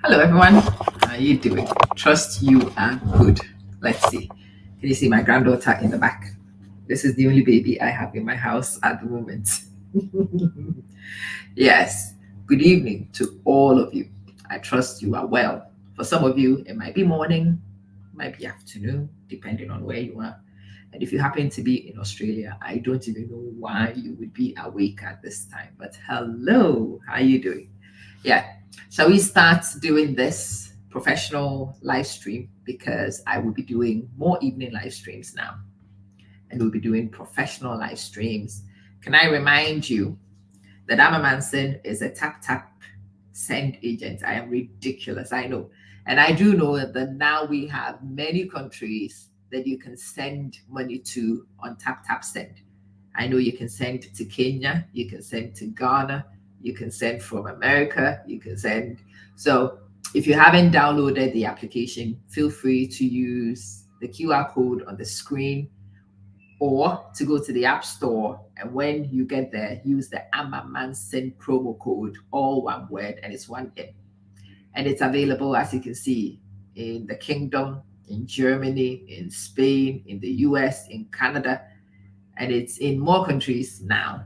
Hello, everyone. How are you doing? Trust you are good. Let's see. Can you see my granddaughter in the back? This is the only baby I have in my house at the moment. Yes. Good evening to all of you. I trust you are well. For some of you, it might be morning, might be afternoon, depending on where you are. And if you happen to be in Australia, I don't even know why you would be awake at this time. But hello, how are you doing? Yeah. Shall we start doing this professional live stream? Because I will be doing more evening live streams now, and we'll be doing professional live streams. Can I remind you that Amma Manson is a tap tap send agent? I am ridiculous, I know. And I do know that now we have many countries that you can send money to on tap tap send. I know you can send to Kenya, you can send to Ghana, you can send from America, you can send. So if you haven't downloaded the application, feel free to use the QR code on the screen or to go to the App Store. And when you get there, use the Amma Manson promo code, all one word, and it's one M. And it's available, as you can see, in the Kingdom, in Germany, in Spain, in the US, in Canada, and it's in more countries now.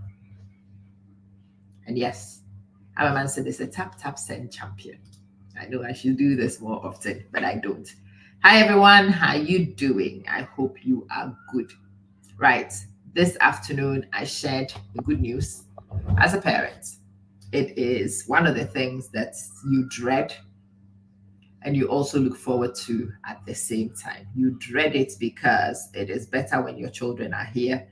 And yes, Amma Manson is a tap tap send champion. I know I should do this more often, but I don't. Hi everyone, how you doing? I hope you are good. Right, this afternoon I shared the good news. As a parent, it is one of the things that you dread and you also look forward to at the same time. You dread it because it is better when your children are here,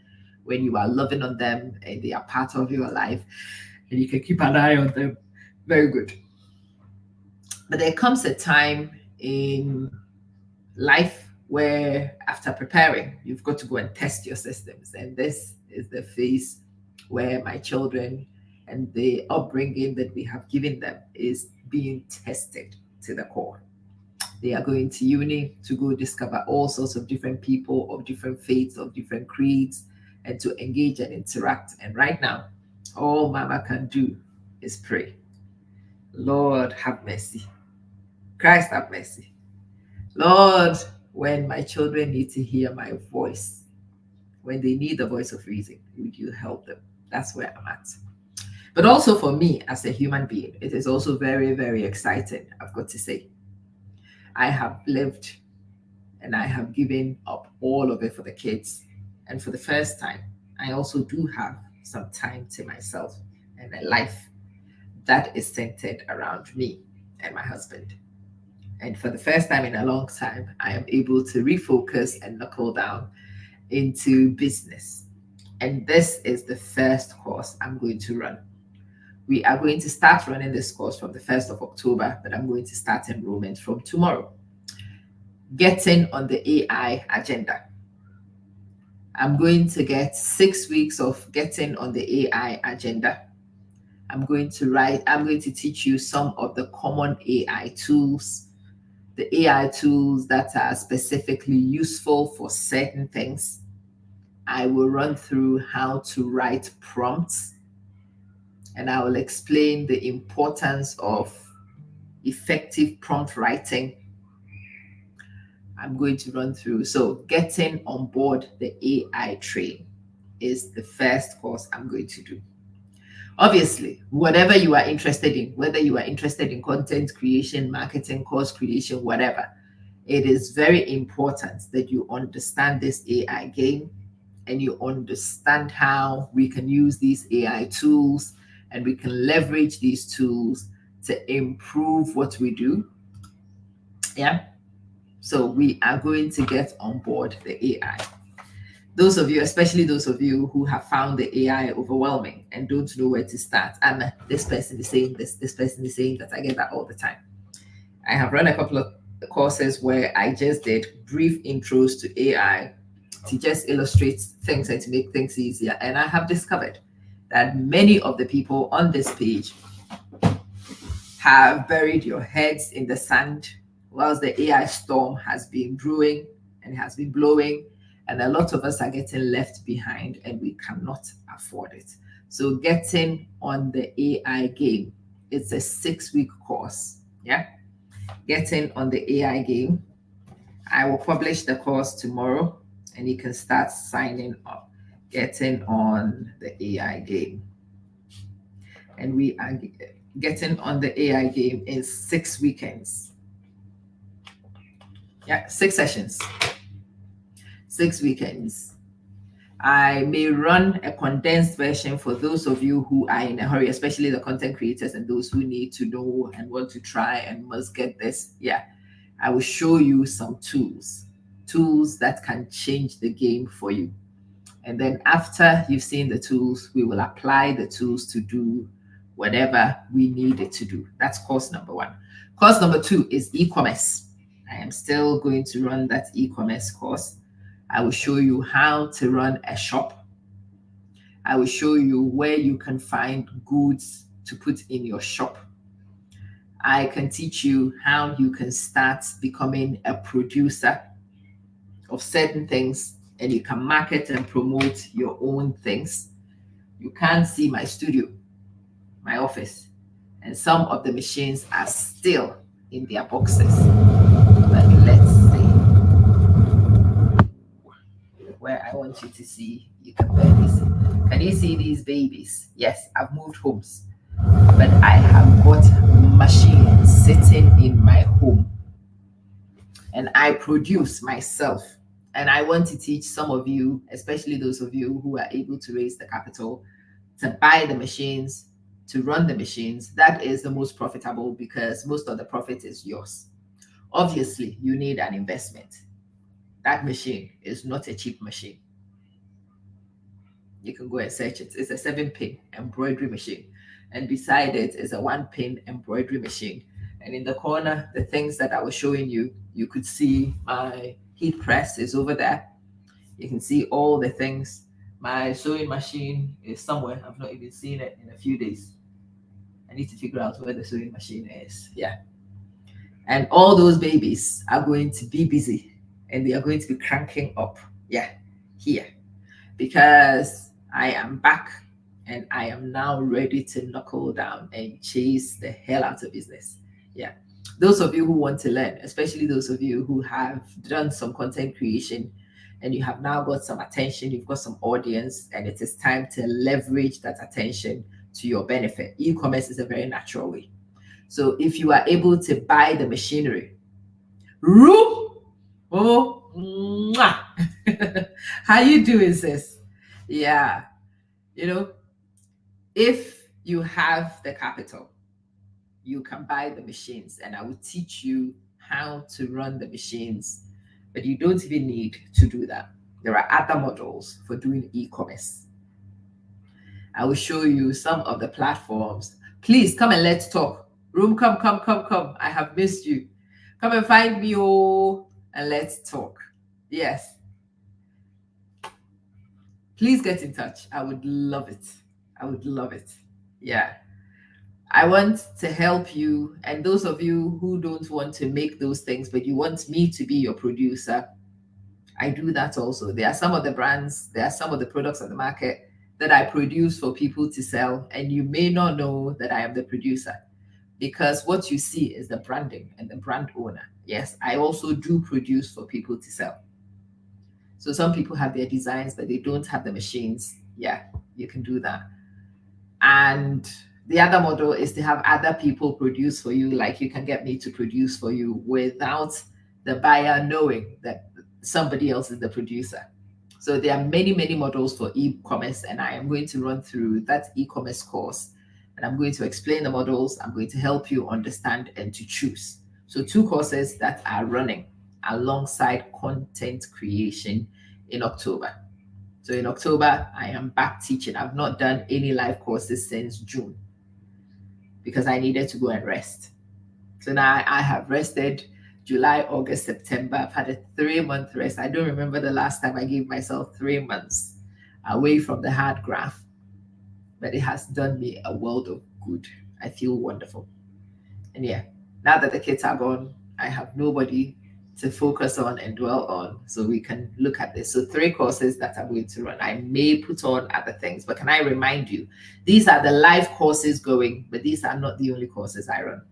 when you are loving on them and they are part of your life and you can keep an eye on them. Very good. But there comes a time in life where, after preparing, you've got to go and test your systems. And this is the phase where my children and the upbringing that we have given them is being tested to the core. They are going to uni to go discover all sorts of different people of different faiths, of different creeds, and to engage and interact. And right now, all Mama can do is pray. Lord, have mercy. Christ, have mercy. Lord, when my children need to hear my voice, when they need the voice of reason, would you help them? That's where I'm at. But also for me as a human being, it is also very, very exciting, I've got to say. I have lived and I have given up all of it for the kids. And for the first time, I also do have some time to myself and a life that is centered around me and my husband. And for the first time in a long time, I am able to refocus and knuckle down into business. And this is the first course I'm going to run. We are going to start running this course from the 1st of October, but I'm going to start enrollment from tomorrow. Getting on the AI agenda. I'm going to get 6 weeks of getting on the AI agenda. I'm going to teach you some of the common AI tools, the AI tools that are specifically useful for certain things. I will run through how to write prompts, and I will explain the importance of effective prompt writing. I'm going to run through. So, getting on board the AI train is the first course I'm going to do. Obviously, whatever you are interested in, whether you are interested in content creation, marketing, course creation, whatever, it is very important that you understand this AI game and you understand how we can use these AI tools and we can leverage these tools to improve what we do. Yeah. So we are going to get on board the AI. Those of you, especially those of you who have found the AI overwhelming and don't know where to start, and this person is saying this person is saying that, I get that all the time. I have run a couple of courses where I just did brief intros to AI to just illustrate things and to make things easier. And I have discovered that many of the people on this page have buried your heads in the sand whilst the AI storm has been brewing and has been blowing. And a lot of us are getting left behind and we cannot afford it. So getting on the AI game, it's a 6-week course. Yeah. Getting on the AI game. I will publish the course tomorrow and you can start signing up. Getting on the AI game. And we are getting on the AI game in 6 weekends. Yeah, 6 sessions, 6 weekends. I may run a condensed version for those of you who are in a hurry, especially the content creators and those who need to know and want to try and must get this. Yeah, I will show you some tools that can change the game for you. And then after you've seen the tools, we will apply the tools to do whatever we need it to do. That's course number 1. Course number 2 is e-commerce. I am still going to run that e-commerce course. I will show you how to run a shop. I will show you where you can find goods to put in your shop. I can teach you how you can start becoming a producer of certain things and you can market and promote your own things. You can't see my studio, my office, and some of the machines are still in their boxes. But let's see where I want you to see. You can barely see. Can you see these babies? Yes, I've moved homes, but I have got machines sitting in my home and I produce myself. And I want to teach some of you, especially those of you who are able to raise the capital, to buy the machines, to run the machines. That is the most profitable because most of the profit is yours. Obviously, you need an investment. That machine is not a cheap machine. You can go and search it. It's a 7-pin embroidery machine. And beside it is a 1-pin embroidery machine. And in the corner, the things that I was showing you, you could see my heat press is over there. You can see all the things. My sewing machine is somewhere. I've not even seen it in a few days. I need to figure out where the sewing machine is. Yeah. And all those babies are going to be busy and they are going to be cranking up. Yeah, here. Because I am back and I am now ready to knuckle down and chase the hell out of business. Yeah. Those of you who want to learn, especially those of you who have done some content creation and you have now got some attention, you've got some audience, and it is time to leverage that attention to your benefit. E-commerce is a very natural way. So if you are able to buy the machinery, how you doing, sis? Yeah, if you have the capital, you can buy the machines, and I will teach you how to run the machines. But you don't even need to do that. There are other models for doing e-commerce. I will show you some of the platforms. Please come and let's talk. Room, come. I have missed you. Come and find me, and let's talk. Yes. Please get in touch. I would love it. Yeah. I want to help you. And those of you who don't want to make those things, but you want me to be your producer, I do that also. There are some of the brands, there are some of the products on the market that I produce for people to sell. And you may not know that I am the producer because what you see is the branding and the brand owner. Yes, I also do produce for people to sell. So some people have their designs, but they don't have the machines. Yeah, you can do that. And the other model is to have other people produce for you, like you can get me to produce for you without the buyer knowing that somebody else is the producer. So there are many models for e-commerce, and I am going to run through that e-commerce course, and I'm going to explain the models. I'm going to help you understand and to choose. So 2 courses that are running alongside content creation in October. So in October, I am back teaching. I've not done any live courses since June because I needed to go and rest. So now I have rested July, August, September. I've had a 3-month rest. I don't remember the last time I gave myself 3 months away from the hard graft, but it has done me a world of good. I feel wonderful. And yeah, now that the kids are gone, I have nobody to focus on and dwell on, so we can look at this. So 3 courses that I'm going to run. I may put on other things, but can I remind you, these are the live courses going, but these are not the only courses I run.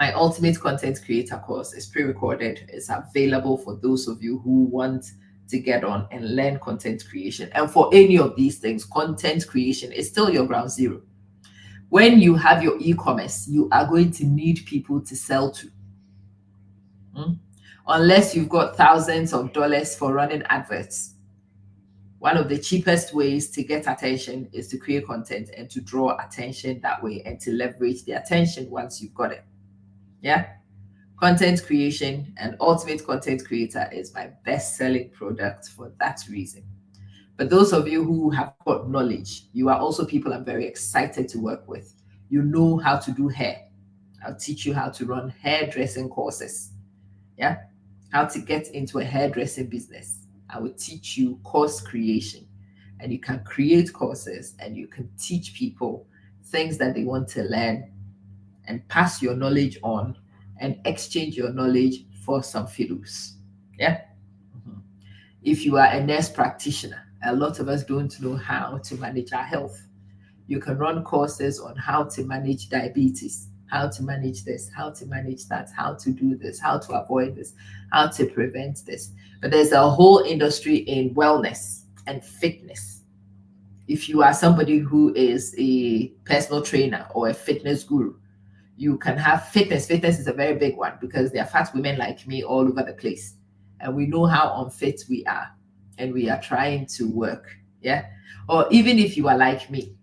My Ultimate Content Creator course is pre-recorded. It's available for those of you who want to get on and learn content creation. And for any of these things, content creation is still your ground zero. When you have your e-commerce, you are going to need people to sell to. Unless you've got thousands of dollars for running adverts. One of the cheapest ways to get attention is to create content and to draw attention that way and to leverage the attention once you've got it. Yeah. Content creation and Ultimate Content Creator is my best-selling product for that reason. But those of you who have got knowledge, you are also people I'm very excited to work with. You know how to do hair. I'll teach you how to run hairdressing courses. Yeah. How to get into a hairdressing business. I will teach you course creation, and you can create courses and you can teach people things that they want to learn and pass your knowledge on and exchange your knowledge for some fiddles. Yeah. If you are a nurse practitioner, a lot of us don't know how to manage our health. You can run courses on how to manage diabetes, how to manage this, how to manage that, how to do this, how to avoid this, how to prevent this. But there's a whole industry in wellness and fitness. If you are somebody who is a personal trainer or a fitness guru, you can have fitness. Fitness is a very big one because there are fat women like me all over the place. And we know how unfit we are. And we are trying to work. Yeah. Or even if you are like me,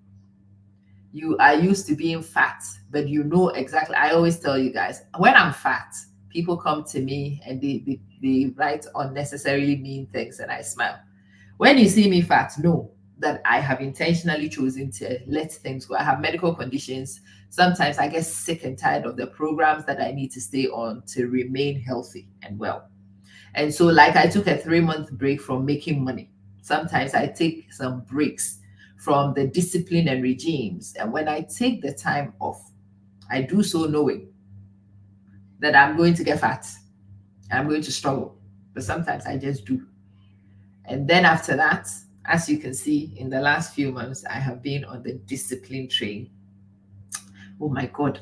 you are used to being fat, but you know exactly. I always tell you guys, when I'm fat, people come to me and they write unnecessarily mean things and I smile. When you see me fat, know that I have intentionally chosen to let things go. I have medical conditions. Sometimes I get sick and tired of the programs that I need to stay on to remain healthy and well. And so, like, I took a 3-month break from making money. Sometimes I take some breaks from the discipline and regimes. And when I take the time off, I do so knowing that I'm going to get fat. I'm going to struggle. But sometimes I just do. And then after that, as you can see, in the last few months, I have been on the discipline train. Oh my God,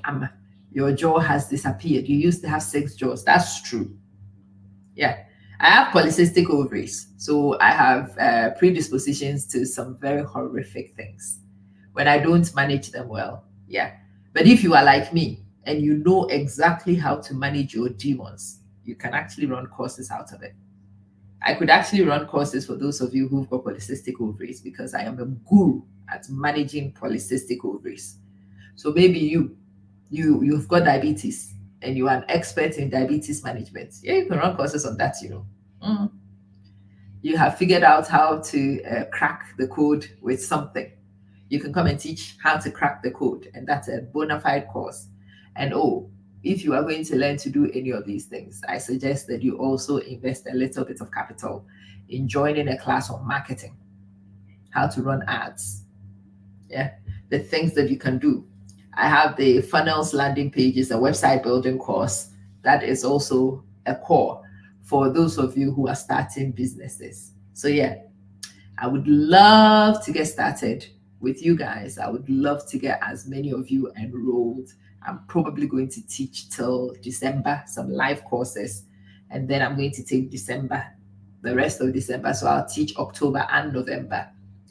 your jaw has disappeared. You used to have 6 jaws. That's true. Yeah. I have polycystic ovaries. So I have predispositions to some very horrific things when I don't manage them well. Yeah. But if you are like me and you know exactly how to manage your demons, you can actually run courses out of it. I could actually run courses for those of you who've got polycystic ovaries because I am a guru at managing polycystic ovaries. So maybe you've got diabetes and you are an expert in diabetes management. Yeah, you can run courses on that, You have figured out how to crack the code with something. You can come and teach how to crack the code, and that's a bona fide course. And if you are going to learn to do any of these things, I suggest that you also invest a little bit of capital in joining a class on marketing, how to run ads. Yeah, the things that you can do. I have the funnels landing pages, a website building course that is also a core for those of you who are starting businesses. So yeah, I would love to get started with you guys. I would love to get as many of you enrolled. I'm probably going to teach till December, some live courses, and then I'm going to take December, the rest of December. So I'll teach October and November,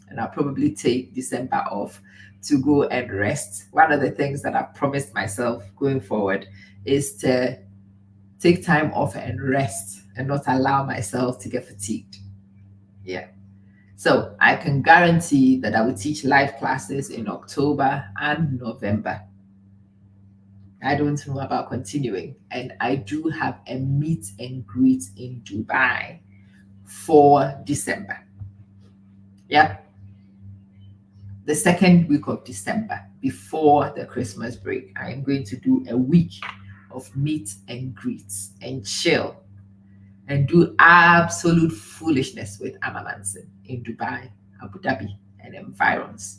and I'll probably take December off to go and rest. One of the things that I've promised myself going forward is to take time off and rest and not allow myself to get fatigued. Yeah. So I can guarantee that I will teach live classes in October and November. I don't know about continuing. And I do have a meet and greet in Dubai for December. Yeah. The second week of December, before the Christmas break, I am going to do a week of meet and greets and chill and do absolute foolishness with Amma Manson in Dubai, Abu Dhabi, and environs.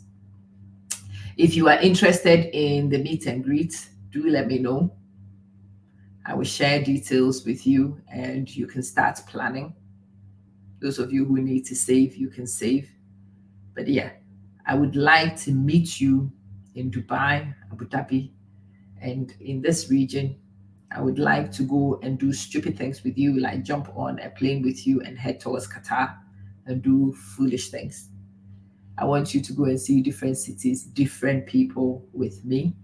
If you are interested in the meet and greet, do let me know. I will share details with you and you can start planning. Those of you who need to save, you can save. But yeah, I would like to meet you in Dubai, Abu Dhabi, and in this region I would like to go and do stupid things with you, like jump on a plane with you and head towards Qatar and do foolish things. I want you to go and see different cities, different people with me.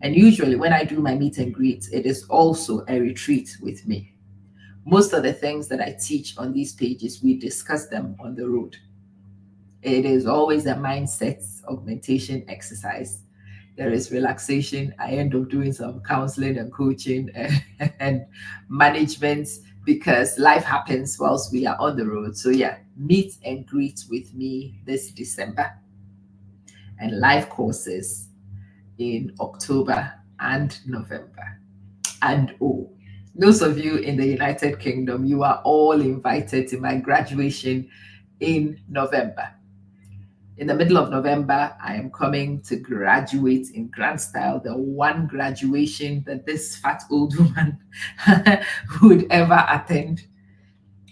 And usually, when I do my meet and greet, it is also a retreat with me. Most of the things that I teach on these pages, we discuss them on the road. It is always a mindset augmentation exercise. There is relaxation. I end up doing some counseling and coaching and management because life happens whilst we are on the road. So, yeah, meet and greet with me this December, and live courses in October and November. And oh, those of you in the United Kingdom, you are all invited to my graduation in November. In the middle of November, I am coming to graduate in grand style, the one graduation that this fat old woman would ever attend.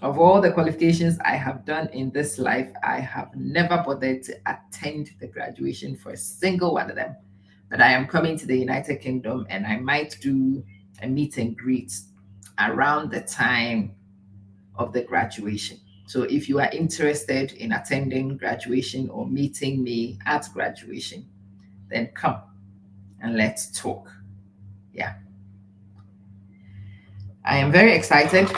Of all the qualifications I have done in this life, I have never bothered to attend the graduation for a single one of them. But I am coming to the United Kingdom and I might do a meet and greet around the time of the graduation. So if you are interested in attending graduation or meeting me at graduation, then come and let's talk. Yeah. I am very excited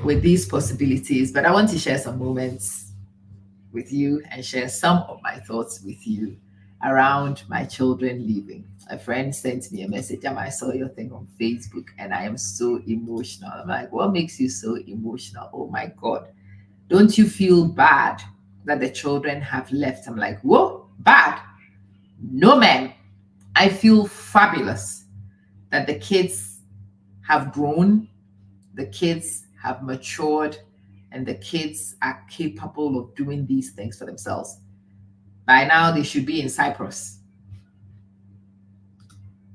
with these possibilities, but I want to share some moments with you and share some of my thoughts with you around my children leaving. A friend sent me a message, and I saw your thing on Facebook, and I am so emotional. I'm like, what makes you so emotional? Oh my God. Don't you feel bad that the children have left? I'm like, whoa, bad? No, man. I feel fabulous that the kids have grown, the kids have matured, and the kids are capable of doing these things for themselves. By now, they should be in Cyprus.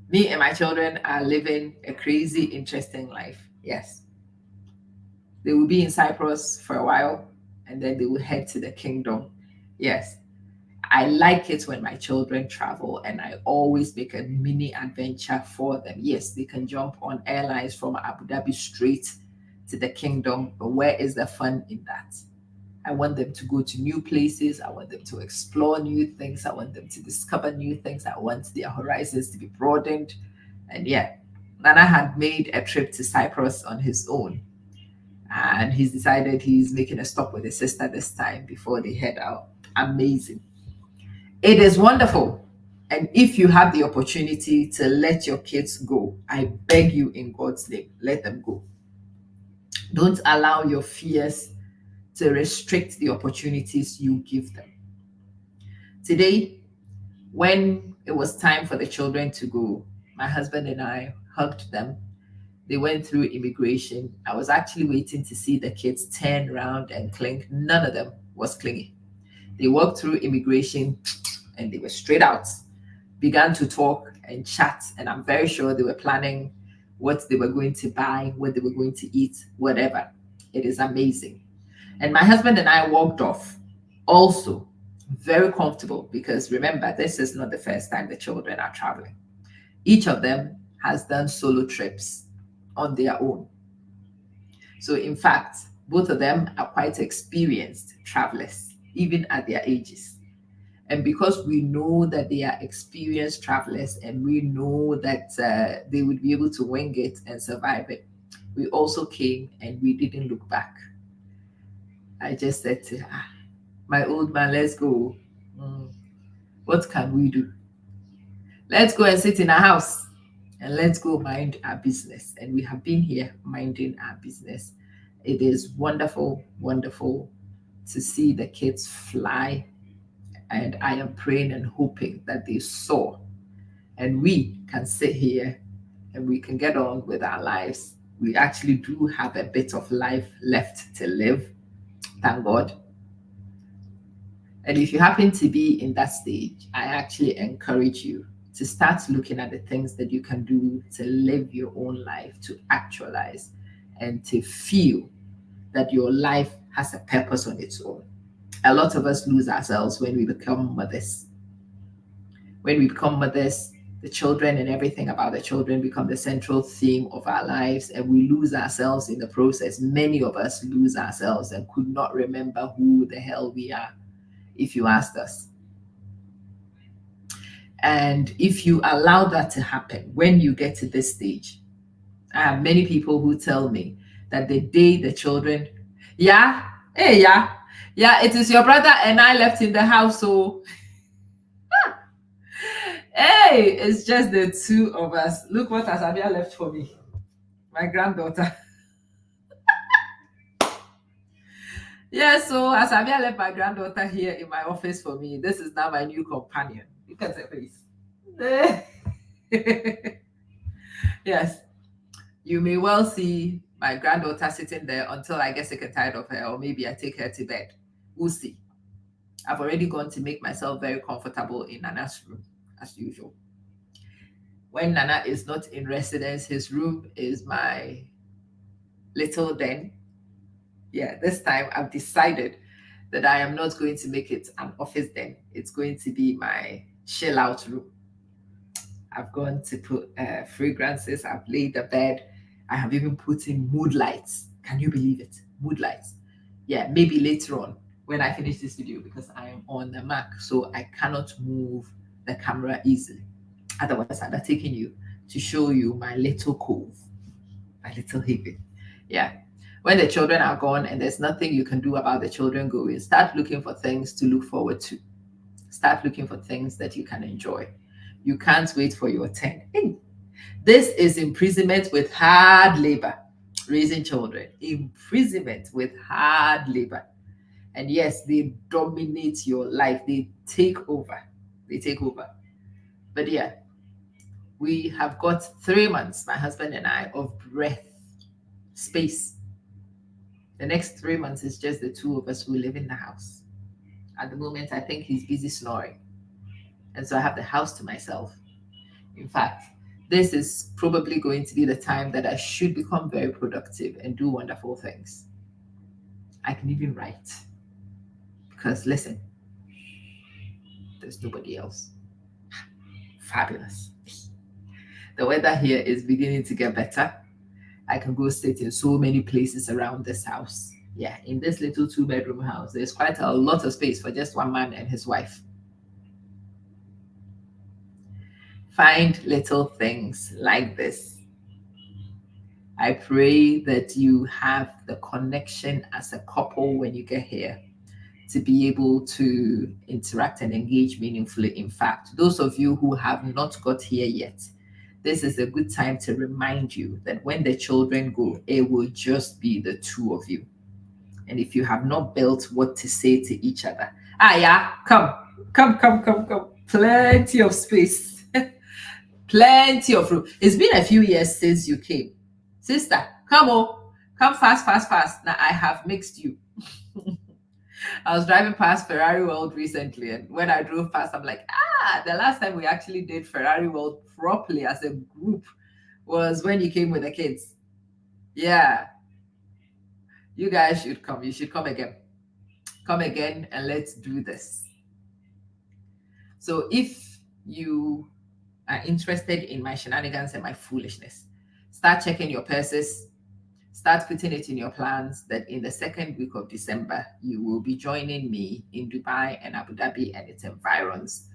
Me and my children are living a crazy, interesting life. Yes. They will be in Cyprus for a while and then they will head to the kingdom. Yes. I like it when my children travel and I always make a mini adventure for them. Yes, they can jump on airlines from Abu Dhabi straight to the kingdom, but where is the fun in that? I want them to go to new places. I want them to explore new things. I want them to discover new things. I want their horizons to be broadened. And yeah, Nana had made a trip to Cyprus on his own. And he's decided he's making a stop with his sister this time before they head out. Amazing. It is wonderful. And if you have the opportunity to let your kids go, I beg you in God's name, let them go. Don't allow your fears to restrict the opportunities you give them. Today, when it was time for the children to go, my husband and I hugged them. They went through immigration. I was actually waiting to see the kids turn around and clink. None of them was clinging. They walked through immigration and they were straight out, began to talk and chat. And I'm very sure they were planning what they were going to buy, what they were going to eat, whatever. It is amazing. And my husband and I walked off also very comfortable because remember, this is not the first time the children are traveling. Each of them has done solo trips on their own. So, in fact, both of them are quite experienced travelers, even at their ages. And because we know that they are experienced travelers and we know that they would be able to wing it and survive it, we also came and we didn't look back. I just said to her, my old man, let's go. What can we do? Let's go and sit in a house and let's go mind our business. And we have been here minding our business. It is wonderful, wonderful to see the kids fly. And I am praying and hoping that they soar. And we can sit here and we can get on with our lives. We actually do have a bit of life left to live. Thank God. And if you happen to be in that stage, I actually encourage you to start looking at the things that you can do to live your own life, to actualize, and to feel that your life has a purpose on its own. A lot of us lose ourselves when we become mothers. When we become mothers, the children and everything about the children become the central theme of our lives, and we lose ourselves in the process. Many of us lose ourselves and could not remember who the hell we are, if you asked us. And if you allow that to happen when you get to this stage, I have many people who tell me that the day the children, yeah, hey, yeah, it is your brother and I left in the house, so hey, it's just the two of us. Look what Asabia left for me, my granddaughter. Yeah, so Asabia left my granddaughter here in my office for me. This is now my new companion. Look at her face. Yes, you may well see my granddaughter sitting there until I get sick and tired of her, or maybe I take her to bed. We'll see. I've already gone to make myself very comfortable in Nana's room, as usual. When Nana is not in residence, his room is my little den. Yeah, this time I've decided that I am not going to make it an office den. It's going to be my chill out room. I've gone to put fragrances, I've laid the bed, I have even put in mood lights. Can you believe it? Mood lights. Yeah, maybe later on when I finish this video, because I am on the Mac, so I cannot move the camera easily. Otherwise, I'd have taken you to show you my little cove, my little haven. Yeah. When the children are gone and there's nothing you can do about the children going, start looking for things to look forward to. Start looking for things that you can enjoy. You can't wait for your turn. Hey, this is imprisonment with hard labor, raising children. Imprisonment with hard labor. And yes, they dominate your life. They take over. They take over. But yeah, we have got 3 months, my husband and I, of breath, space. The next 3 months is just the two of us who live in the house. At the moment, I think he's busy snoring. And so I have the house to myself. In fact, this is probably going to be the time that I should become very productive and do wonderful things. I can even write. Because listen, there's nobody else. Fabulous. The weather here is beginning to get better. I can go sit in so many places around this house. Yeah, in this little 2-bedroom house, there's quite a lot of space for just one man and his wife. Find little things like this. I pray that you have the connection as a couple when you get here to be able to interact and engage meaningfully. In fact, those of you who have not got here yet, this is a good time to remind you that when the children go, it will just be the two of you. And if you have not built what to say to each other, come. Plenty of space, plenty of room. It's been a few years since you came. Sister, come fast. Now I have mixed you. I was driving past Ferrari World recently, and when I drove past, I'm like, the last time we actually did Ferrari World properly as a group was when you came with the kids. Yeah. You guys should come. You should come again. Come again and let's do this. So if you are interested in my shenanigans and my foolishness, start checking your purses. Start putting it in your plans that in the second week of December, you will be joining me in Dubai and Abu Dhabi and its environs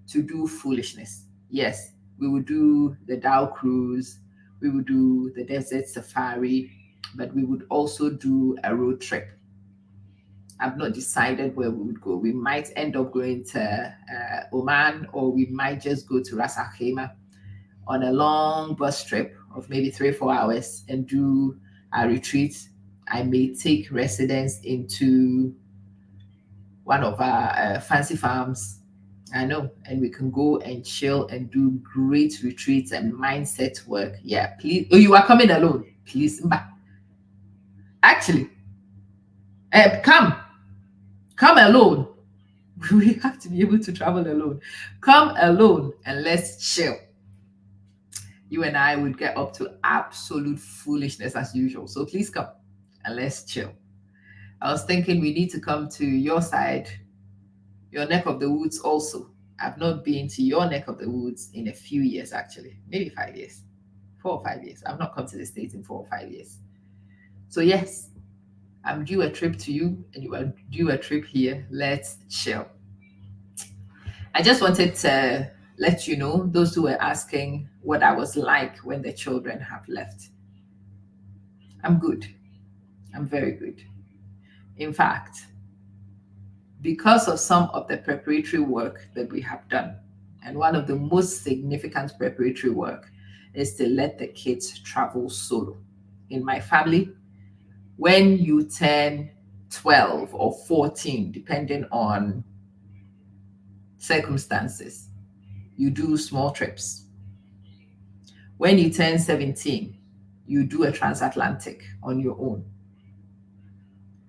to do foolishness. Yes, we will do the Dow cruise, we will do the desert safari, but we would also do a road trip. I've not decided where we would go. We might end up going to Oman, or we might just go to Ras Al Khaimah on a long bus trip of maybe 3-4 hours and do a retreat. I may take residence into one of our fancy farms. I know, and we can go and chill and do great retreats and mindset work. Yeah, please. Oh, you are coming alone, please. Actually, come alone. We have to be able to travel alone. Come alone and let's chill. You and I would get up to absolute foolishness as usual. So please come and let's chill. I was thinking we need to come to your side, your neck of the woods also. I've not been to your neck of the woods in a few years, actually, maybe 5 years, 4 or 5 years. I've not come to the States in 4 or 5 years. So, yes, I'm due a trip to you, and you are due a trip here. Let's chill. I just wanted to let you know, those who were asking what I was like when the children have left. I'm good. I'm very good. In fact, because of some of the preparatory work that we have done, and one of the most significant preparatory work is to let the kids travel solo. In my family, when you turn 12 or 14, depending on circumstances, you do small trips. When you turn 17, you do a transatlantic on your own.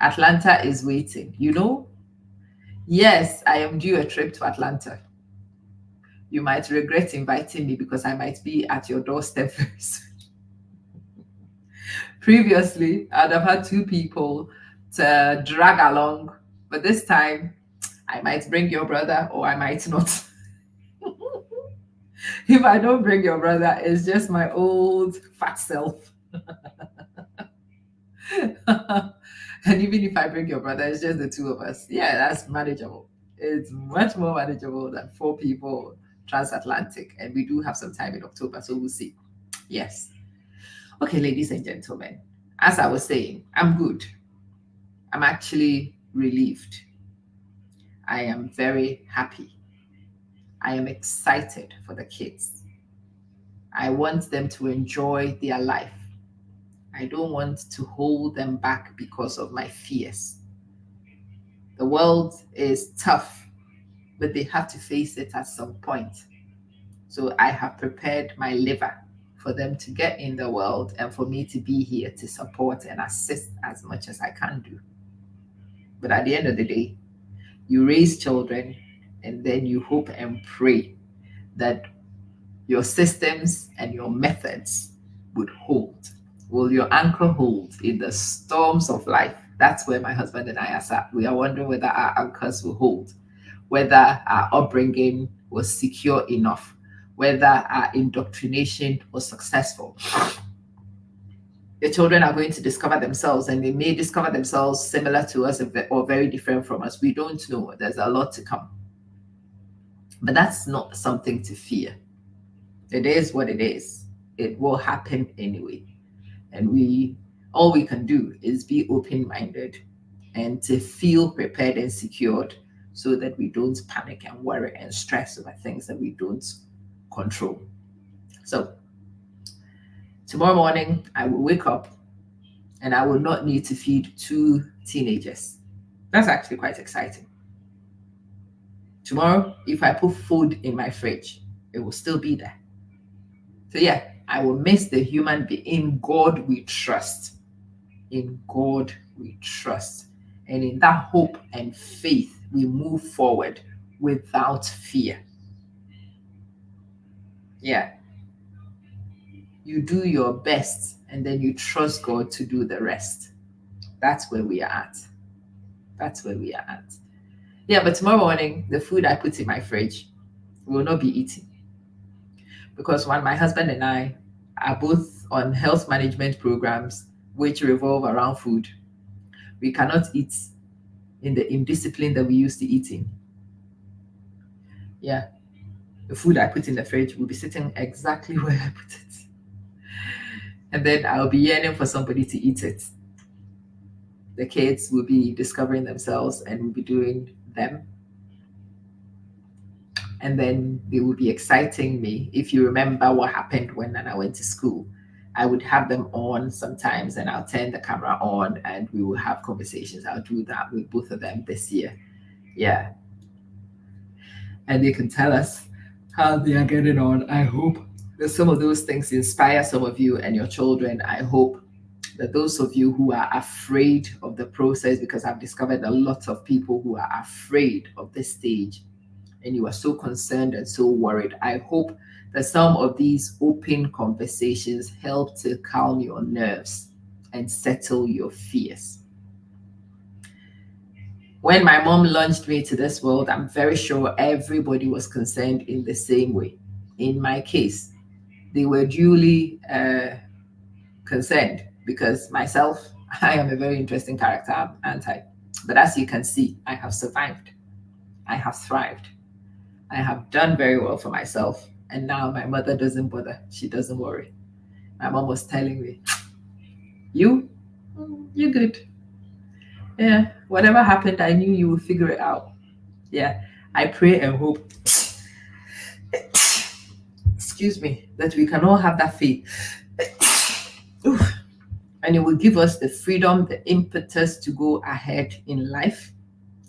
Atlanta is waiting. You know, yes, I am due a trip to Atlanta. You might regret inviting me because I might be at your doorstep very soon. Previously, I'd have had two people to drag along, but this time I might bring your brother or I might not. If I don't bring your brother, it's just my old fat self. And even if I bring your brother, it's just the two of us. Yeah, that's manageable. It's much more manageable than four people transatlantic. And we do have some time in October, so we'll see. Yes. Okay, ladies and gentlemen, as I was saying, I'm good. I'm actually relieved. I am very happy. I am excited for the kids. I want them to enjoy their life. I don't want to hold them back because of my fears. The world is tough, but they have to face it at some point. So I have prepared my liver for them to get in the world and for me to be here to support and assist as much as I can do. But at the end of the day, you raise children and then you hope and pray that your systems and your methods would hold. Will your anchor hold in the storms of life? That's where my husband and I are sat. We are wondering whether our anchors will hold, whether our upbringing was secure enough, whether our indoctrination was successful. The children are going to discover themselves, and they may discover themselves similar to us or very different from us. We don't know. There's a lot to come. But that's not something to fear. It is what it is. It will happen anyway. And all we can do is be open-minded and to feel prepared and secured so that we don't panic and worry and stress over things that we don't control. So tomorrow morning, I will wake up and I will not need to feed two teenagers. That's actually quite exciting. Tomorrow, if I put food in my fridge, it will still be there. So yeah, I will miss the human being. In God we trust. In God we trust. And in that hope and faith, we move forward without fear. Yeah. You do your best and then you trust God to do the rest. That's where we are at. That's where we are at. Yeah, but tomorrow morning, the food I put in my fridge will not be eaten. Because when my husband and I are both on health management programs which revolve around food, we cannot eat in the indiscipline that we used to eat in. Yeah, the food I put in the fridge will be sitting exactly where I put it. And then I'll be yearning for somebody to eat it. The kids will be discovering themselves and will be doing them. And then they will be exciting me. If you remember what happened when Nana went to school, I would have them on sometimes and I'll turn the camera on and we will have conversations. I'll do that with both of them this year. Yeah. And they can tell us how they are getting on. I hope that some of those things inspire some of you and your children. I hope that those of you who are afraid of the process, because I've discovered a lot of people who are afraid of this stage, and you are so concerned and so worried, I hope that some of these open conversations help to calm your nerves and settle your fears. When my mom launched me to this world, I'm very sure everybody was concerned in the same way. In my case, they were duly concerned because myself, I am a very interesting character, aren't I? But as you can see, I have survived. I have thrived. I have done very well for myself. And now my mother doesn't bother. She doesn't worry. My mom was telling me, you, you're good. Yeah, whatever happened, I knew you would figure it out. Yeah, I pray and hope, excuse me, that we can all have that faith. And it will give us the freedom, the impetus to go ahead in life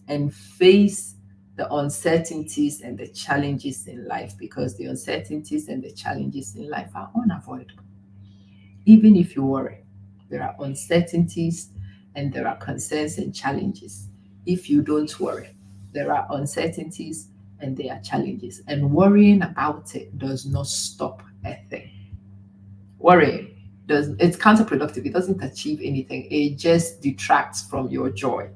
and face the uncertainties and the challenges in life, because the uncertainties and the challenges in life are unavoidable. Even if you worry, there are uncertainties and there are concerns and challenges. If you don't worry, there are uncertainties and there are challenges. And worrying about it does not stop a thing. Worrying it's counterproductive. It doesn't achieve anything. It just detracts from your joy.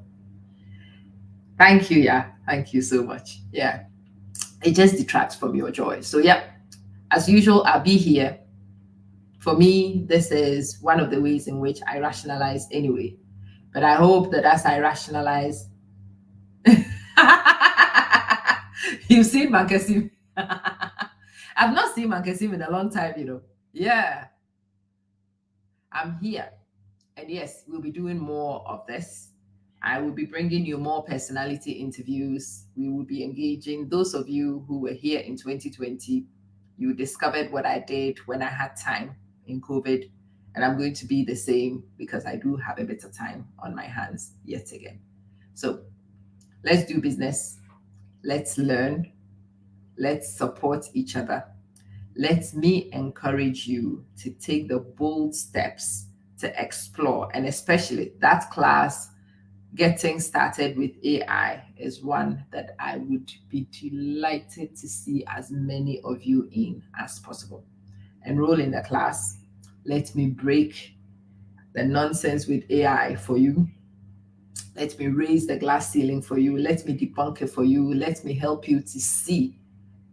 Thank you, yeah. Thank you so much. Yeah. It just detracts from your joy. So yeah, as usual, I'll be here. For me, this is one of the ways in which I rationalize anyway. But I hope that as I rationalize, you've seen Mankesim. I've not seen Mankesim in a long time, you know. Yeah. I'm here. And yes, we'll be doing more of this. I will be bringing you more personality interviews. We will be engaging those of you who were here in 2020. You discovered what I did when I had time in COVID. And I'm going to be the same because I do have a bit of time on my hands yet again. So let's do business. Let's learn. Let's support each other. Let me encourage you to take the bold steps to explore, and especially that class, Getting Started with AI, is one that I would be delighted to see as many of you in as possible. Enroll in the class. Let me break the nonsense with AI for you. Let me raise the glass ceiling for you. Let me debunk it for you. Let me help you to see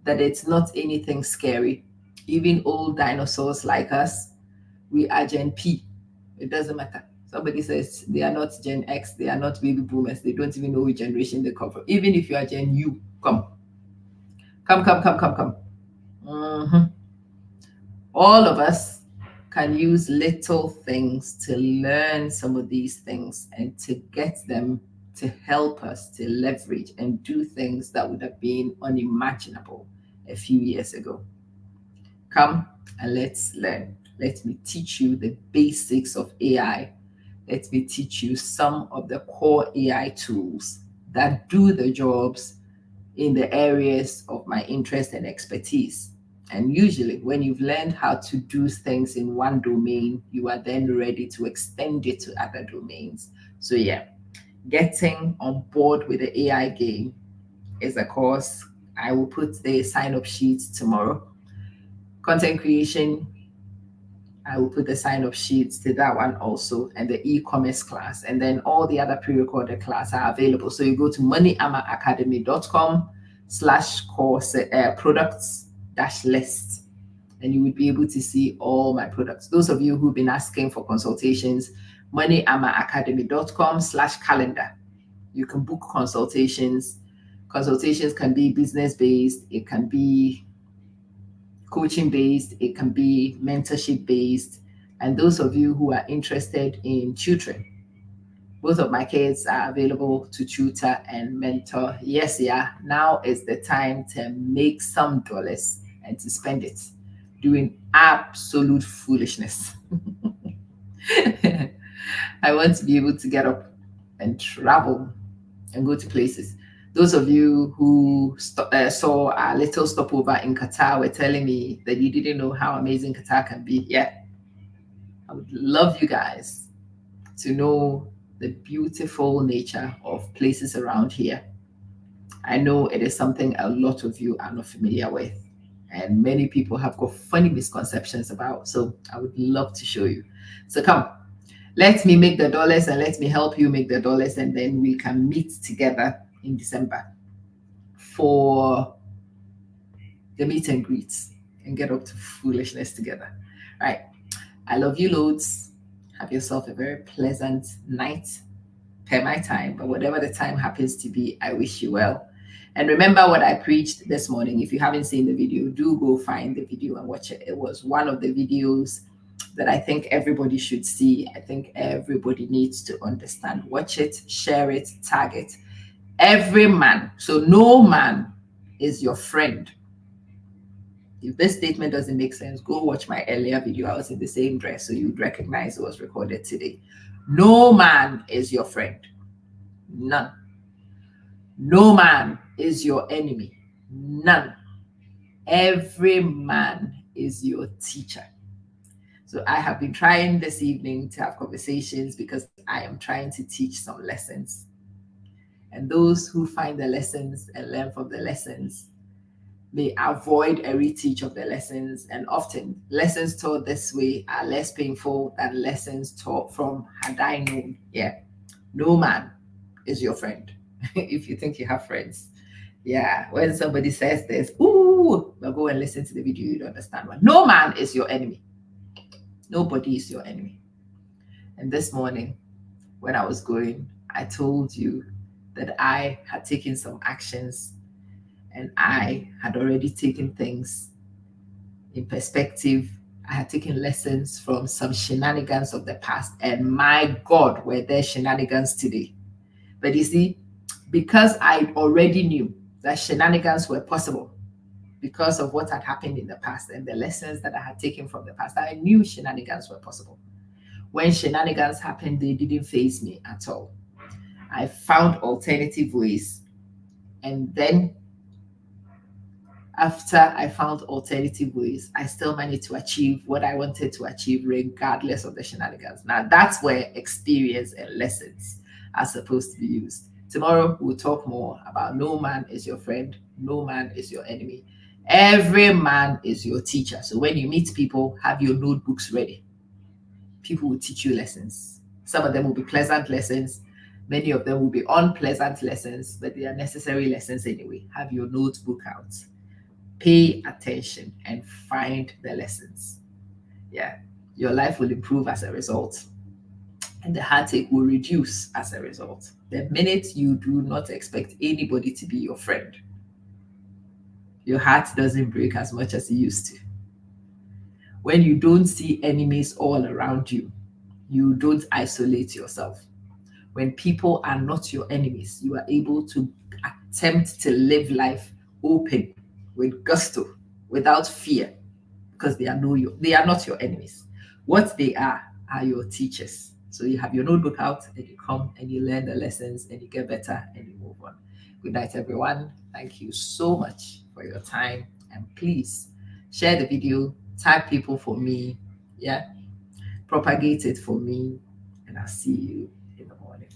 that it's not anything scary. Even old dinosaurs like us, we are Gen P. It doesn't matter. Somebody says they are not Gen X, they are not baby boomers, they don't even know which generation they come from. Even if you are Gen U, come. Come. All of us can use little things to learn some of these things and to get them to help us to leverage and do things that would have been unimaginable a few years ago. Come and let's learn. Let me teach you the basics of AI. Let me teach you some of the core AI tools that do the jobs in the areas of my interest and expertise. And usually, when you've learned how to do things in one domain, you are then ready to extend it to other domains. So, yeah, getting on board with the AI game is a course. I will put the sign up sheet tomorrow. Content creation, I will put the sign up sheets to that one also, and the e-commerce class, and then all the other pre-recorded class are available. So you go to moneyamaacademy.com/course products-list, and you would be able to see all my products. Those of you who've been asking for consultations, moneyamaacademy.com/calendar. You can book consultations. Consultations can be business-based, it can be coaching based, it can be mentorship based. And those of you who are interested in tutoring, both of my kids are available to tutor and mentor. Yes, yeah, now is the time to make some dollars and to spend it doing absolute foolishness. I want to be able to get up and travel and go to places. Those of you who saw our little stopover in Qatar were telling me that you didn't know how amazing Qatar can be. Yeah, I would love you guys to know the beautiful nature of places around here. I know it is something a lot of you are not familiar with, and many people have got funny misconceptions about. So I would love to show you. So come, Let me make the dollars and let me help you make the dollars, and then we can meet together in December for the meet and greets and get up to foolishness together. All right. I love you loads. Have yourself a very pleasant night per my time, but whatever the time happens to be, I wish you well. And remember what I preached this morning. If you haven't seen the video, do go find the video and watch it. It was one of the videos that I think everybody should see. I think everybody needs to understand. Watch it, share it, tag it. Every man, so no man is your friend. If this statement doesn't make sense, go watch my earlier video. I was in the same dress, so you'd recognize it was recorded today. No man is your friend. None. No man is your enemy. None. Every man is your teacher. So I have been trying this evening to have conversations because I am trying to teach some lessons. And those who find the lessons and learn from the lessons may avoid a reteach of the lessons. And often lessons taught this way are less painful than lessons taught from had I known. Yeah. No man is your friend. If you think you have friends. Yeah. When somebody says this, ooh, well, go and listen to the video. You'd understand why. No man is your enemy. Nobody is your enemy. And this morning, when I was going, I told you that I had taken some actions and I had already taken things in perspective. I had taken lessons from some shenanigans of the past, and my God, were there shenanigans today. But you see, because I already knew that shenanigans were possible because of what had happened in the past and the lessons that I had taken from the past, I knew shenanigans were possible. When shenanigans happened, they didn't faze me at all. I found alternative ways. And then after I found alternative ways, I still managed to achieve what I wanted to achieve regardless of the shenanigans. Now, that's where experience and lessons are supposed to be used. Tomorrow, we'll talk more about no man is your friend, no man is your enemy. Every man is your teacher. So when you meet people, have your notebooks ready. People will teach you lessons. Some of them will be pleasant lessons. Many of them will be unpleasant lessons, but they are necessary lessons anyway. Have your notebook out. Pay attention and find the lessons. Yeah, your life will improve as a result, and the heartache will reduce as a result. The minute you do not expect anybody to be your friend, your heart doesn't break as much as it used to. When you don't see enemies all around you, you don't isolate yourself. When people are not your enemies, you are able to attempt to live life open, with gusto, without fear, because they are not your enemies. What they are your teachers. So you have your notebook out and you come and you learn the lessons and you get better and you move on. Good night, everyone. Thank you so much for your time. And please share the video, tag people for me. Yeah. Propagate it for me. And I'll see you in the morning.